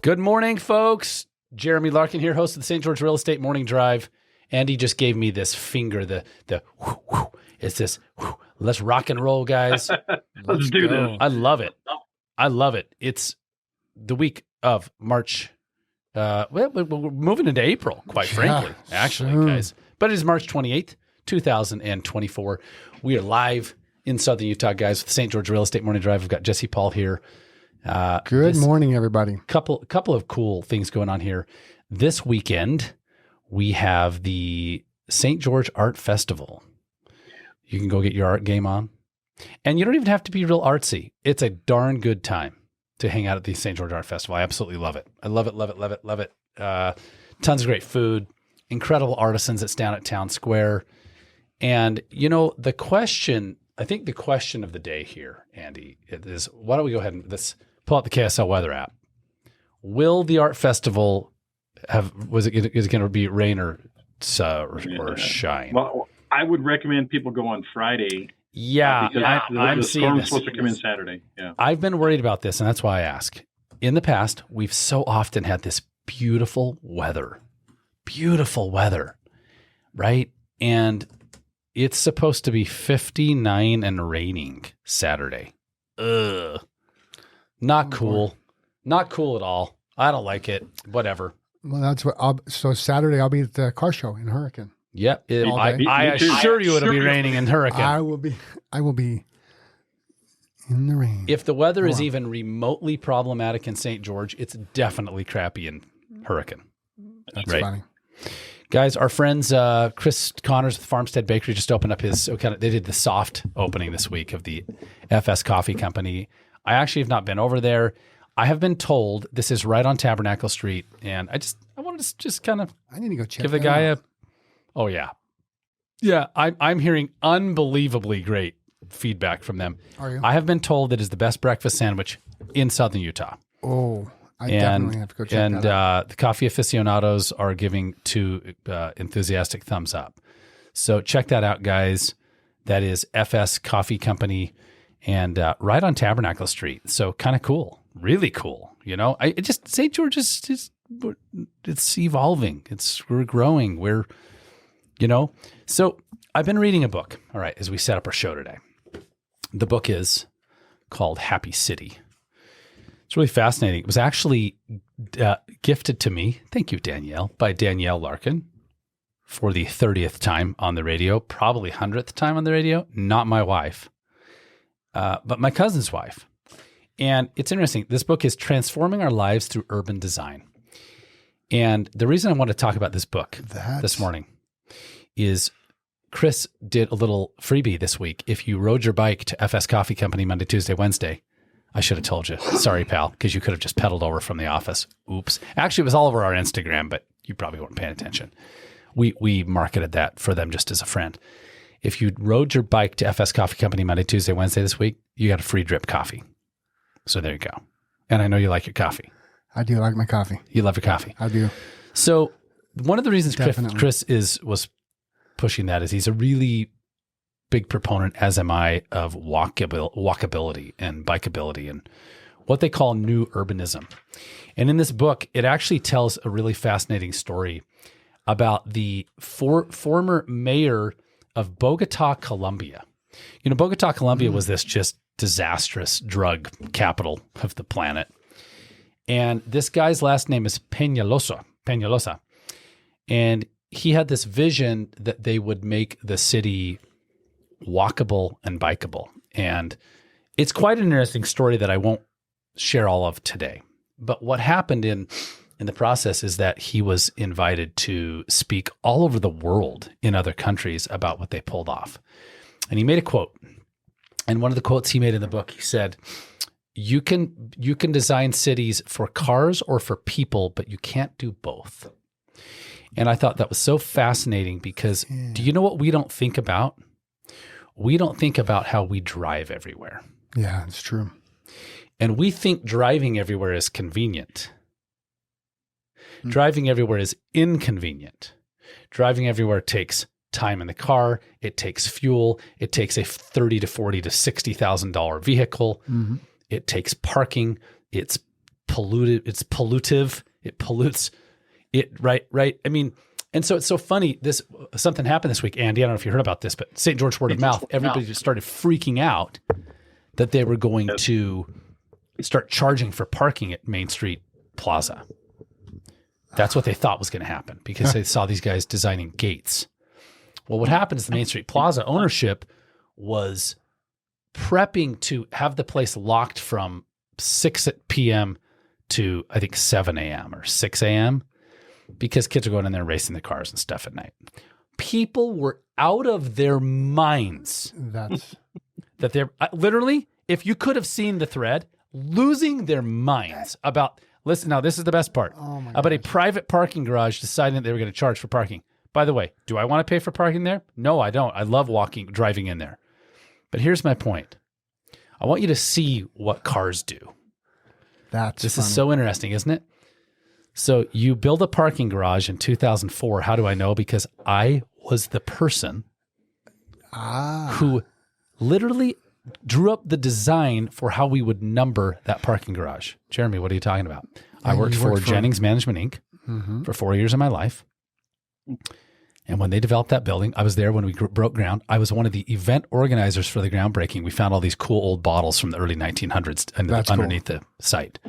Good morning, folks. Jeremy Larkin here, host of the St. George Real Estate Morning Drive. Andy just gave me this finger, the whoo, whoo. It's this, whoo. Let's rock and roll, guys. Let's do this. I love it. I love it. It's the week of March. Well, we're moving into April, quite frankly, actually, guys. But it is March 28th, 2024. We are live in Southern Utah, guys, with the St. George Real Estate Morning Drive. We've got Jesse Paul here. Good morning, everybody. Couple of cool things going on here. This weekend, we have the St. George Art Festival. You can go get your art game on. And you don't even have to be real artsy. It's a darn good time to hang out at the St. George Art Festival. I absolutely love it. I love it, love it, love it, love it. Tons of great food, incredible artisans that's down at Town Square. And, you know, I think the question of the day here, Andy, is why don't we go ahead and pull out the KSL weather app. Will the art festival is it going to be rain or shine? Well, I would recommend people go on Friday. Yeah, I'm seeing the storm's supposed to come in Saturday. Yeah, I've been worried about this, and that's why I ask. In the past, we've so often had this beautiful weather, right? And it's supposed to be 59 and raining Saturday. Ugh. Not cool. Not cool at all. I don't like it. Whatever. Well, that's what. So Saturday I'll be at the car show in Hurricane. Yep. I assure you it'll be raining in Hurricane. I will be in the rain. If the weather is even remotely problematic in St. George, it's definitely crappy in Hurricane. That's funny. Guys, our friends Chris Connors with Farmstead Bakery just opened up they did the soft opening this week of the FS Coffee Company. I actually have not been over there. I have been told this is right on Tabernacle Street, and I wanted to just kind of I need to go check. Give the guy oh yeah, I'm hearing unbelievably great feedback from them. Are you? I have been told it is the best breakfast sandwich in Southern Utah. Oh, I definitely have to go check that out. The coffee aficionados are giving 2 enthusiastic thumbs up. So check that out, guys. That is FS Coffee Company. And right on Tabernacle Street. So kind of cool, really cool. You know, St. George it's evolving. We're growing. So I've been reading a book. All right. As we set up our show today, the book is called Happy City. It's really fascinating. It was actually gifted to me. Thank you, Danielle, by Danielle Larkin for the 30th time on the radio, probably 100th time on the radio. Not my wife. But my cousin's wife. And it's interesting. This book is Transforming Our Lives Through Urban Design. And the reason I want to talk about this book this morning is Chris did a little freebie this week. If you rode your bike to FS Coffee Company Monday, Tuesday, Wednesday, I should have told you. Sorry, pal, because you could have just pedaled over from the office. Oops. Actually, it was all over our Instagram, but you probably weren't paying attention. We marketed that for them just as a friend. If you rode your bike to FS Coffee Company Monday, Tuesday, Wednesday this week, you got a free drip coffee. So there you go. And I know you like your coffee. I do like my coffee. You love your coffee. I do. So one of the reasons Chris was pushing that is he's a really big proponent, as am I, of walkability and bikeability and what they call new urbanism. And in this book, it actually tells a really fascinating story about the former mayor of Bogota, Colombia. You know, Bogota, Colombia was this just disastrous drug capital of the planet. And this guy's last name is Peñalosa. And he had this vision that they would make the city walkable and bikeable. And it's quite an interesting story that I won't share all of today. But what happened in the process is that he was invited to speak all over the world in other countries about what they pulled off. And he made a quote. And one of the quotes he made in the book, he said, you can design cities for cars or for people, but you can't do both. And I thought that was so fascinating because do you know what we don't think about? We don't think about how we drive everywhere. Yeah, it's true. And we think driving everywhere is convenient. Driving everywhere is inconvenient. Driving everywhere takes time in the car. It takes fuel. It takes a $30,000 to $40,000 to $60,000 vehicle. Mm-hmm. It takes parking. It's polluted. It's pollutive. It pollutes it. Right. I mean, and so it's so funny. Something happened this week, Andy. I don't know if you heard about this, but St. George word of mouth. Everybody just started freaking out that they were going to start charging for parking at Main Street Plaza. That's what they thought was going to happen because they saw these guys designing gates. Well, what happened is the Main Street Plaza ownership was prepping to have the place locked from 6 p.m. to, I think, 7 a.m. or 6 a.m. because kids are going in there racing the cars and stuff at night. People were out of their minds. That they're literally, if you could have seen the thread, losing their minds about, listen, now this is the best part, about a private parking garage deciding that they were going to charge for parking. By the way, do I want to pay for parking there? No, I don't. I love driving in there. But here's my point. I want you to see what cars do. This is so interesting, isn't it? So you build a parking garage in 2004. How do I know? Because I was the person who literally drew up the design for how we would number that parking garage. Jeremy, what are you talking about? I worked for Jennings Management, Inc. For 4 years of my life. And when they developed that building, I was there when we broke ground. I was one of the event organizers for the groundbreaking. We found all these cool old bottles from the early 1900s underneath the site.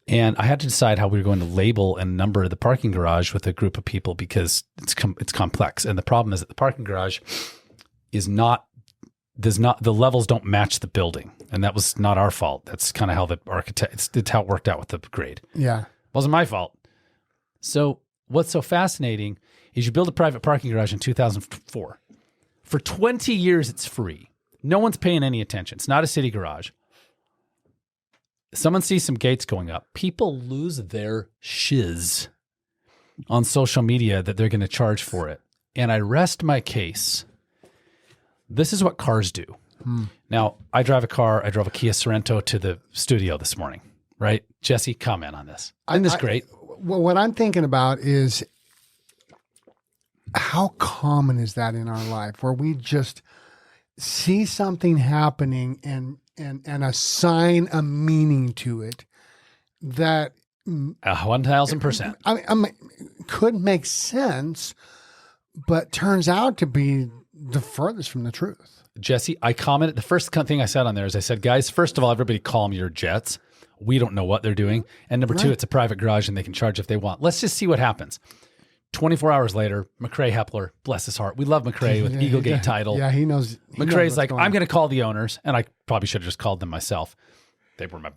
And I had to decide how we were going to label and number the parking garage with a group of people because it's complex. And the problem is that the parking garage the levels don't match the building. And that was not our fault. That's kind of how the architect, it's how it worked out with the grade. Yeah. Wasn't my fault. So what's so fascinating is you build a private parking garage in 2004. For 20 years, it's free. No one's paying any attention. It's not a city garage. Someone sees some gates going up. People lose their shiz on social media that they're going to charge for it. And I rest my case. This is what cars do. Now, I drive a car. I drove a Kia Sorento to the studio this morning, right? Jesse, comment on this. Isn't this great? Well, what I'm thinking about is how common is that in our life where we just see something happening and assign a meaning to it that 1,000%. I mean, could make sense, but turns out to be the furthest from the truth. Jesse, I commented, the first thing I said on there is I said, guys, first of all, everybody calm your jets. We don't know what they're doing. And number two, it's a private garage and they can charge if they want. Let's just see what happens. 24 hours later, McRae Hepler, bless his heart. We love McRae with Eagle Gate title. Yeah, he knows. McRae's like, I'm going to call the owners. And I probably should have just called them myself. They were my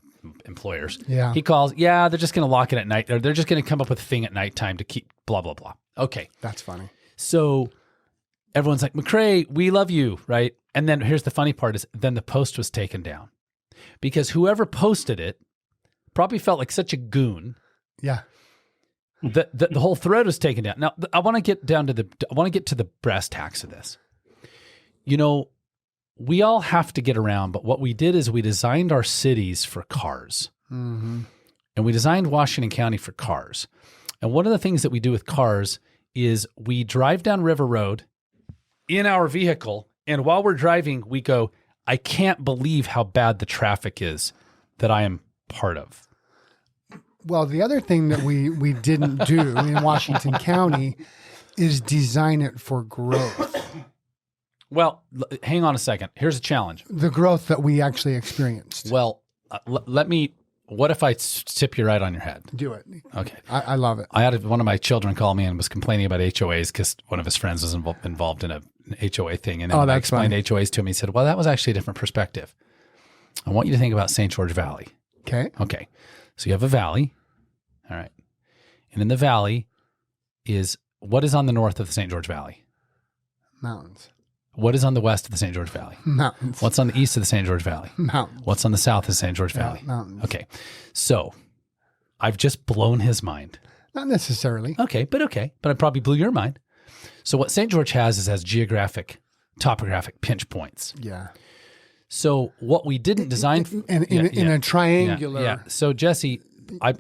employers. Yeah. He calls, they're just going to lock it at night. Or they're just going to come up with a thing at nighttime to keep blah, blah, blah. Okay. That's funny. So everyone's like, McRae, we love you, right? And then here's the funny part is then the post was taken down. Because whoever posted it probably felt like such a goon. Yeah. The whole thread was taken down. Now, I want to get to the brass tacks of this. You know, we all have to get around, but what we did is we designed our cities for cars. Mm-hmm. And we designed Washington County for cars. And one of the things that we do with cars is we drive down River Road in our vehicle, and while we're driving, we go, I can't believe how bad the traffic is that I am part of. Well, the other thing that we didn't do in Washington County is design it for growth. Well, hang on a second. Here's a challenge. The growth that we actually experienced. Well, what if I tip you right on your head? Do it. Okay. I love it. I had one of my children call me and was complaining about HOAs because one of his friends was involved in an HOA thing. And then I explained HOAs to him. He said, well, that was actually a different perspective. I want you to think about St. George Valley. Okay. So you have a valley. All right. And in the valley is what is on the north of the St. George Valley? Mountains. What is on the west of the St. George Valley? Mountains. What's on the east of the St. George Valley? Mountains. What's on the south of the St. George Valley? Mountains. Okay. So I've just blown his mind. Not necessarily. Okay. But I probably blew your mind. So what St. George has geographic, topographic pinch points. Yeah. So what we didn't design in a triangular. Yeah. So Jesse,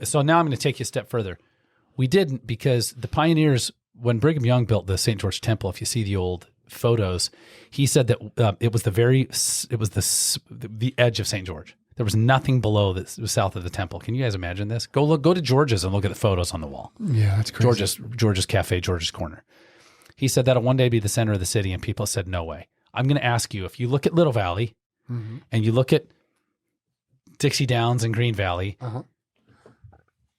so now I'm going to take you a step further. We didn't because the pioneers, when Brigham Young built the St. George Temple, if you see the old photos, he said that it was the edge of St. George. There was nothing below this was south of the temple. Can you guys imagine this? Go to George's and look at the photos on the wall. Yeah, that's crazy. George's Cafe, George's Corner. He said that'll one day be the center of the city, and people said, no way. I'm going to ask you, if you look at Little Valley and you look at Dixie Downs and Green Valley,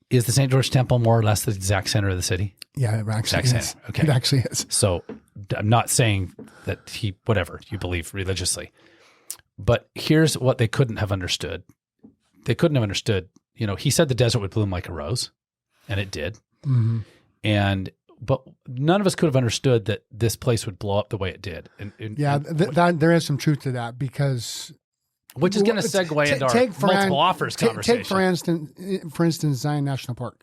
is the St. George Temple more or less the exact center of the city? Yeah, it actually is. Okay. It actually is. So I'm not saying that whatever you believe religiously, but here's what they couldn't have understood. They couldn't have understood, he said the desert would bloom like a rose, and it did. But none of us could have understood that this place would blow up the way it did. There is some truth to that, because which is going to segue into our multiple offers conversation. Take for instance, Zion National Park.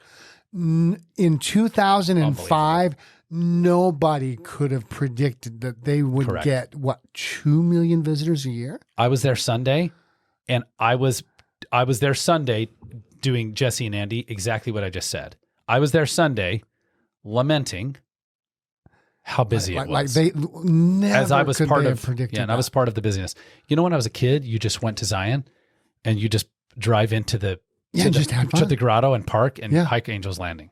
In 2005, nobody could have predicted that they would get 2 million visitors a year. I was there Sunday, and I was there Sunday doing Jesse and Andy exactly what I just said. I was there Sunday lamenting how busy it was. Like they never as I was could part they of have predicted and I was part of the busyness. When I was a kid, you just went to Zion and you just drive into the grotto and park and hike Angel's Landing.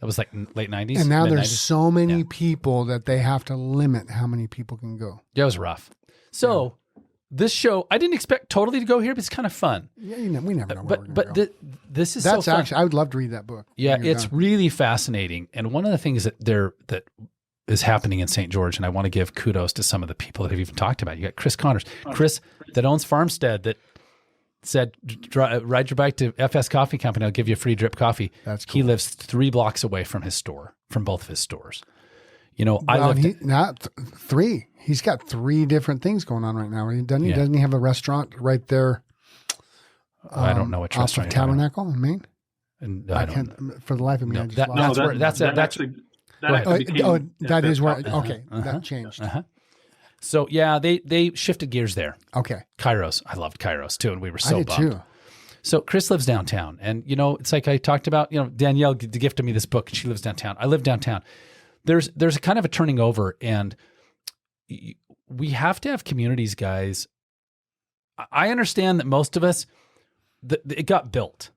That was like late 90s. And now mid-90s. there's so many people that they have to limit how many people can go. Yeah, it was rough. So this show, I didn't expect totally to go here, but it's kind of fun. Yeah, we never know. But this is that's so fun. actually, I would love to read that book. Yeah, it's really fascinating. And one of the things that is happening in St. George, and I want to give kudos to some of the people that have even talked about it. You got Chris Connors, Chris that owns Farmstead, that said, ride your bike to FS Coffee Company. I'll give you a free drip coffee. That's cool. He lives 3 blocks away from his store, from both of his stores. Three. He's got 3 different things going on right now. Doesn't he? Yeah. Doesn't he have a restaurant right there? I don't know which restaurant. Off of Tabernacle in Maine. And I can't. For the life of me, that is where. Okay, that changed. So they shifted gears there. Okay, Kairos. I loved Kairos too, and we were so I did bummed. too. So Chris lives downtown, and it's like I talked about. Danielle gifted me this book, and she lives downtown. I live downtown. There's a kind of a turning over, and we have to have communities, guys. I understand that most of us, it got built.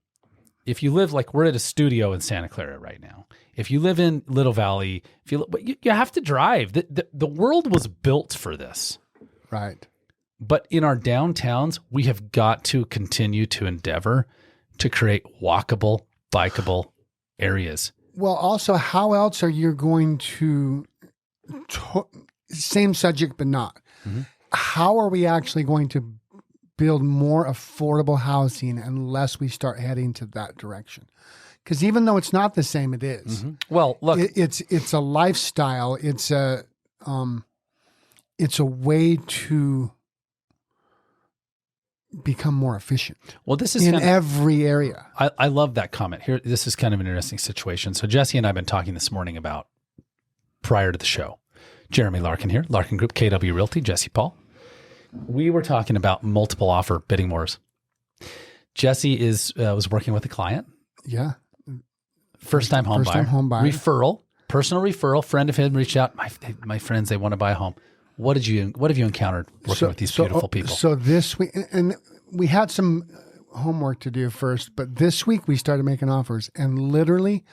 If you live, like we're at a studio in Santa Clara right now. If you live in Little Valley, you have to drive. The world was built for this. Right. But in our downtowns, we have got to continue to endeavor to create walkable, bikeable areas. Well, also, how else are you going to same subject, but not. Mm-hmm. How are we actually going to build more affordable housing unless we start heading to that direction? Because even though it's not the same, it is. Mm-hmm. Well, look, it's a lifestyle. It's a way to become more efficient. Well, this is in every area. I love that comment here. This is kind of an interesting situation. So Jesse and I have been talking this morning about prior to the show. Jeremy Larkin here, Larkin Group, KW Realty, Jesse Paul. We were talking about multiple offer bidding wars. Jesse was working with a client. Yeah. First time home buyer. Referral. Personal referral. Friend of his reached out. My friends, they want to buy a home. What have you encountered working with these beautiful people? So this week, and we had some homework to do first, but this week we started making offers, and literally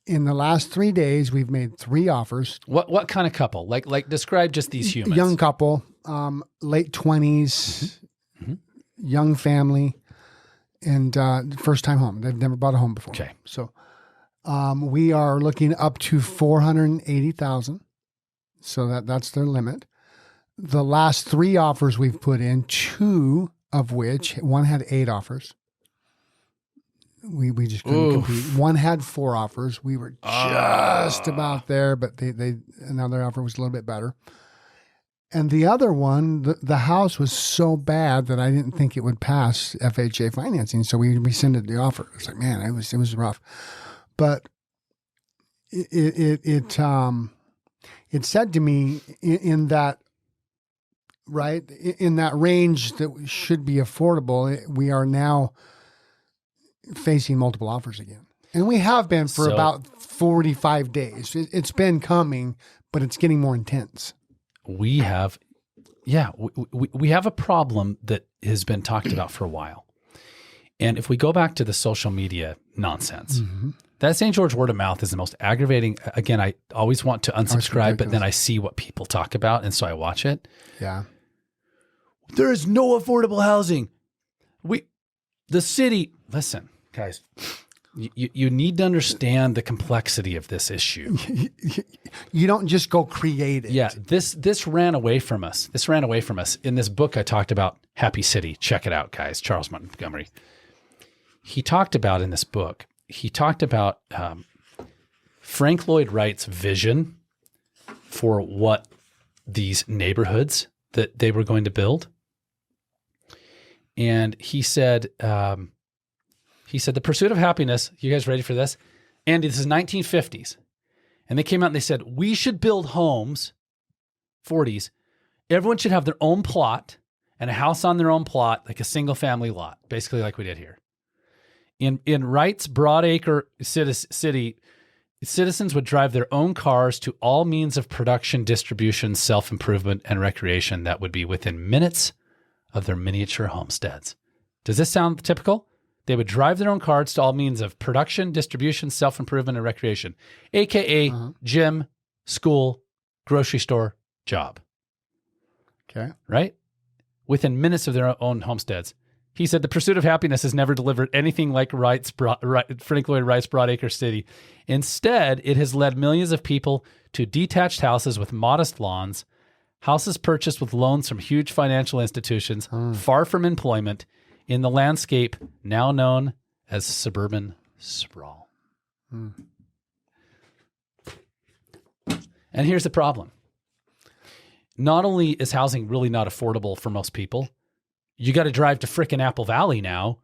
in the last 3 days, we've made 3 offers. What kind of couple? Like describe just these humans. Young couple, late 20s, mm-hmm. Young family, and first time home. They've never bought a home before. Okay. So we are looking up to $480,000. So that's their limit. The last 3 offers we've put in, 2 of which, one had 8 offers. We just couldn't compete. One had 4 offers. We were just about there, but they another offer was a little bit better. And the other one, the house was so bad that I didn't think it would pass FHA financing, so we rescinded the offer. It's like, man, it was rough, but it said to me in that range that should be affordable, we are now facing multiple offers again. And we have been for about 45 days. It's been coming, but it's getting more intense. We have a problem that has been talked about for a while. And if we go back to the social media nonsense, that St. George word of mouth is the most aggravating. Again, I always want to unsubscribe, but then I see what people talk about, and so I watch it. Yeah. There is no affordable housing. The city, listen, guys, you need to understand the complexity of this issue. You don't just go create it. Yeah, this ran away from us. This ran away from us. In this book, I talked about Happy City. Check it out, guys. Charles Montgomery. He talked about in this book, Frank Lloyd Wright's vision for what these neighborhoods that they were going to build. And he said, the pursuit of happiness, you guys ready for this? Andy, this is 1950s. And they came out and they said, we should build homes, 40s. Everyone should have their own plot and a house on their own plot, like a single family lot, basically like we did here. In Wright's Broadacre city, citizens would drive their own cars to all means of production, distribution, self-improvement, and recreation that would be within minutes of their miniature homesteads. Does this sound typical? They would drive their own cars to all means of production, distribution, self-improvement, and recreation, a.k.a. gym, school, grocery store, job. Okay. Right? Within minutes of their own homesteads. He said the pursuit of happiness has never delivered anything like Frank Lloyd Wright's Broadacre City. Instead, it has led millions of people to detached houses with modest lawns, houses purchased with loans from huge financial institutions, far from employment, in the landscape now known as suburban sprawl. And here's the problem. Not only is housing really not affordable for most people, you got to drive to frickin' Apple Valley now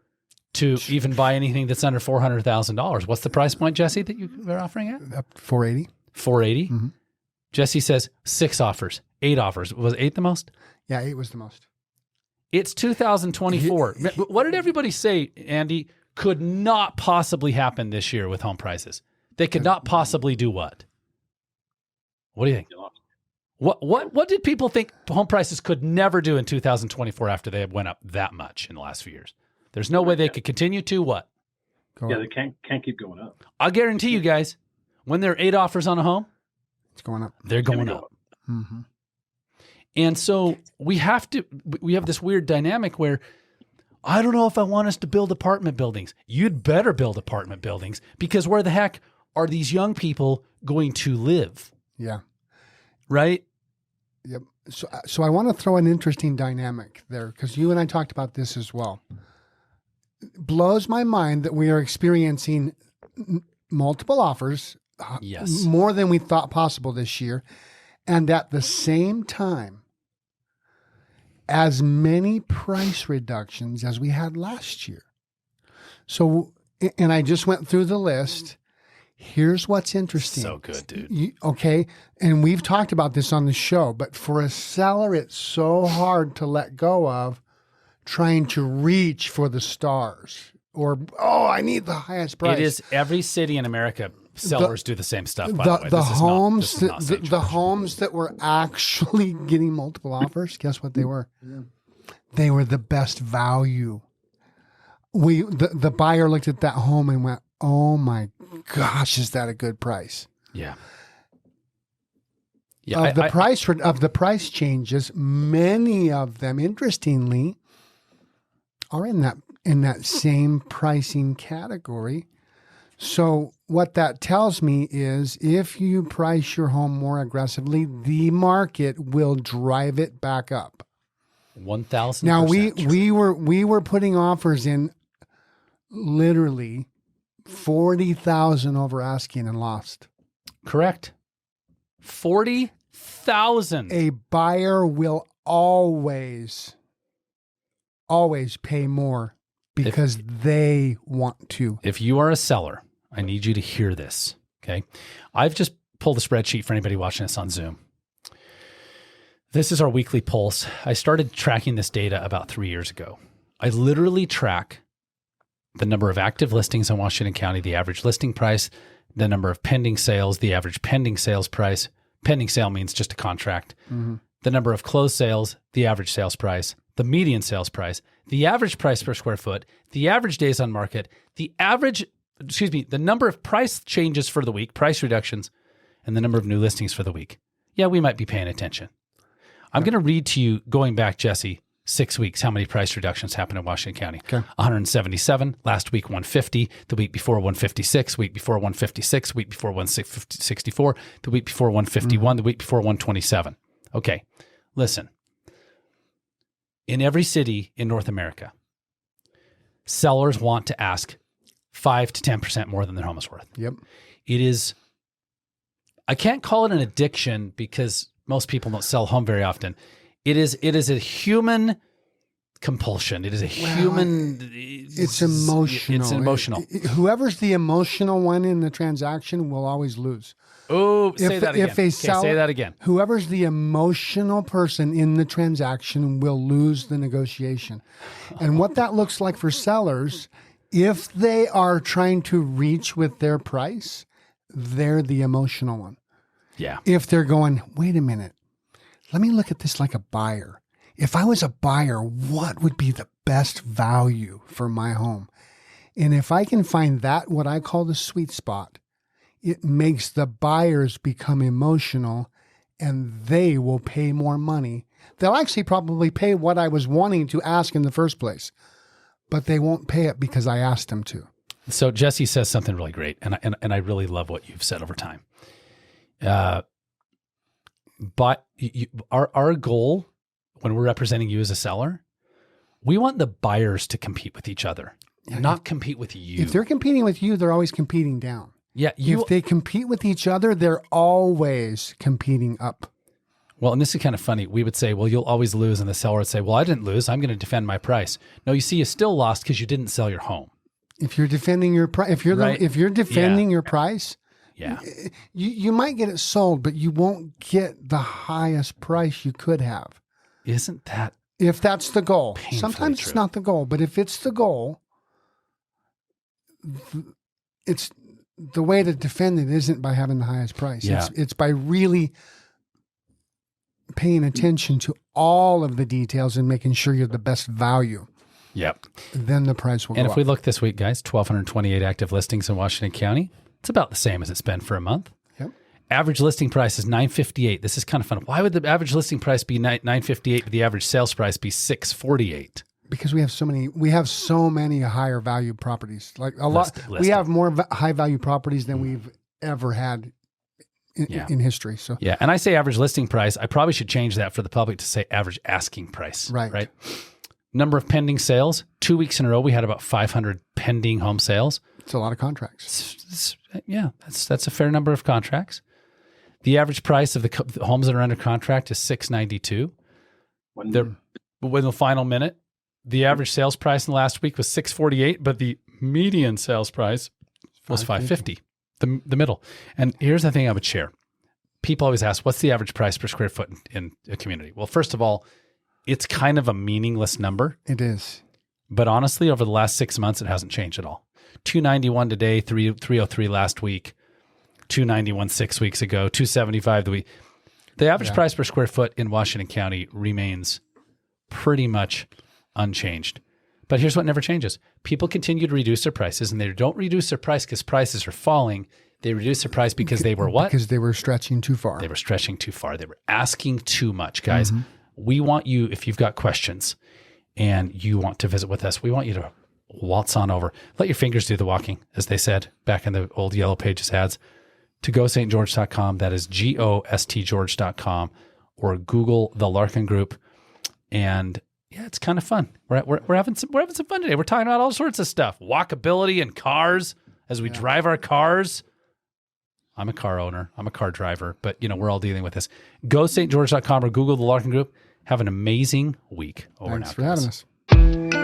to even buy anything that's under $400,000. What's the price point, Jesse, that you are offering at? Up to 480. 480. Jesse says 6 offers, 8 offers. Was 8 the most? Yeah, 8 was the most. It's 2024. What did everybody say, Andy, could not possibly happen this year with home prices? They could not possibly do what? What do you think? What did people think home prices could never do in 2024 after they went up that much in the last few years? There's no way they could continue to what? They can't keep going up. I'll guarantee you guys, when there are 8 offers on a home, it's going up. They're going up. And so we have this weird dynamic where I don't know if I want us to build apartment buildings. You'd better build apartment buildings because where the heck are these young people going to live? Yeah. Right? Yep. So I want to throw an interesting dynamic there because you and I talked about this as well. It blows my mind that we are experiencing multiple offers, yes, more than we thought possible this year, and at the same time, as many price reductions as we had last year. So, and I just went through the list. Here's what's interesting. So good, dude. Okay. And we've talked about this on the show, but for a seller, it's so hard to let go of trying to reach for the stars or, I need the highest price. It is every city in America. Sellers do the same stuff, by the way. The homes that were actually getting multiple offers, guess what they were? They were the best value. The buyer looked at that home and went, oh my gosh, is that a good price? Yeah. Of the price changes, many of them, interestingly, are in that same pricing category. So what that tells me is if you price your home more aggressively, the market will drive it back up. 1,000%. Now we were putting offers in literally 40,000 over asking and lost. Correct. 40,000. A buyer will always pay more because they want to. If you are a seller, I need you to hear this. Okay. I've just pulled a spreadsheet for anybody watching this on Zoom. This is our weekly pulse. I started tracking this data about 3 years ago. I literally track the number of active listings in Washington County, the average listing price, the number of pending sales, the average pending sales price. Pending sale means just a contract. The number of closed sales, the average sales price, the median sales price, the average price per square foot, the average days on market, the number of price changes for the week, price reductions, and the number of new listings for the week. Yeah, we might be paying attention. I'm going to read to you, going back, Jesse, 6 weeks, how many price reductions happened in Washington County. Okay. 177, last week 150, the week before 156, week before 156, week before 164, the week before 151, the week before 127. Okay, listen. In every city in North America, sellers want to ask 5 to 10% more than their home is worth. Yep. It is, I can't call it an addiction because most people don't sell home very often. It is a human compulsion. It is a human. It's emotional. It's emotional. Whoever's the emotional one in the transaction will always lose. Oh, say that again. Say that again. Whoever's the emotional person in the transaction will lose the negotiation. And what that looks like for sellers, if they are trying to reach with their price, they're the emotional one. Yeah. If they're going, wait a minute, let me look at this like a buyer. If I was a buyer, what would be the best value for my home? And if I can find that, what I call the sweet spot, it makes the buyers become emotional and they will pay more money. They'll actually probably pay what I was wanting to ask in the first place, but they won't pay it because I asked them to. So Jesse says something really great, and I really love what you've said over time. But our goal when we're representing you as a seller, we want the buyers to compete with each other, not compete with you. If they're competing with you, they're always competing down. Yeah. If they compete with each other, they're always competing up. Well, and this is kind of funny. We would say, well, you'll always lose. And the seller would say, well, I didn't lose. I'm going to defend my price. No, you see, you still lost because you didn't sell your home. If you're defending your price, if you're defending your price, yeah, you might get it sold, but you won't get the highest price you could have. Isn't that? If that's the goal. Sometimes true. It's not the goal, but if it's the goal, it's the way to defend it isn't by having the highest price. Yeah. It's by really paying attention to all of the details and making sure you're the best value. Yep. Then the price will go up. And if we look this week, guys, 1,228 active listings in Washington County. It's about the same as it's been for a month. Yep. Average listing price is $958. This is kind of fun. Why would the average listing price be $958, but the average sales price be $648? Because we have so many higher value properties. Like a lot, we have more high value properties than we've ever had in history. So yeah, and I say average listing price. I probably should change that for the public to say average asking price. Right. Number of pending sales. 2 weeks in a row, we had about 500 pending home sales. It's a lot of contracts. That's a fair number of contracts. The average price of the homes that are under contract is $692. Within the final minute, the average sales price in the last week was $648, but the median sales price was $550. The middle. And here's the thing I would share. People always ask, what's the average price per square foot in a community? Well, first of all, it's kind of a meaningless number. It is. But honestly, over the last 6 months, it hasn't changed at all. $291 today, $303 last week, $291 6 weeks ago, $275 the week. The average price per square foot in Washington County remains pretty much unchanged. But here's what never changes. People continue to reduce their prices, and they don't reduce their price because prices are falling. They reduce their price because they were what? Because they were stretching too far. They were stretching too far. They were asking too much, guys. Mm-hmm. We want you, if you've got questions and you want to visit with us, we want you to waltz on over. Let your fingers do the walking, as they said back in the old Yellow Pages ads, to GoSt.George.com. That is GOSTGeorge.com, or Google the Larkin Group. And yeah, it's kind of fun. We're having some fun today. We're talking about all sorts of stuff, walkability and cars as we drive our cars. I'm a car owner. I'm a car driver, but we're all dealing with this. GoStGeorge.com or Google the Larkin Group. Have an amazing week. Over Thanks now, for guys. having us.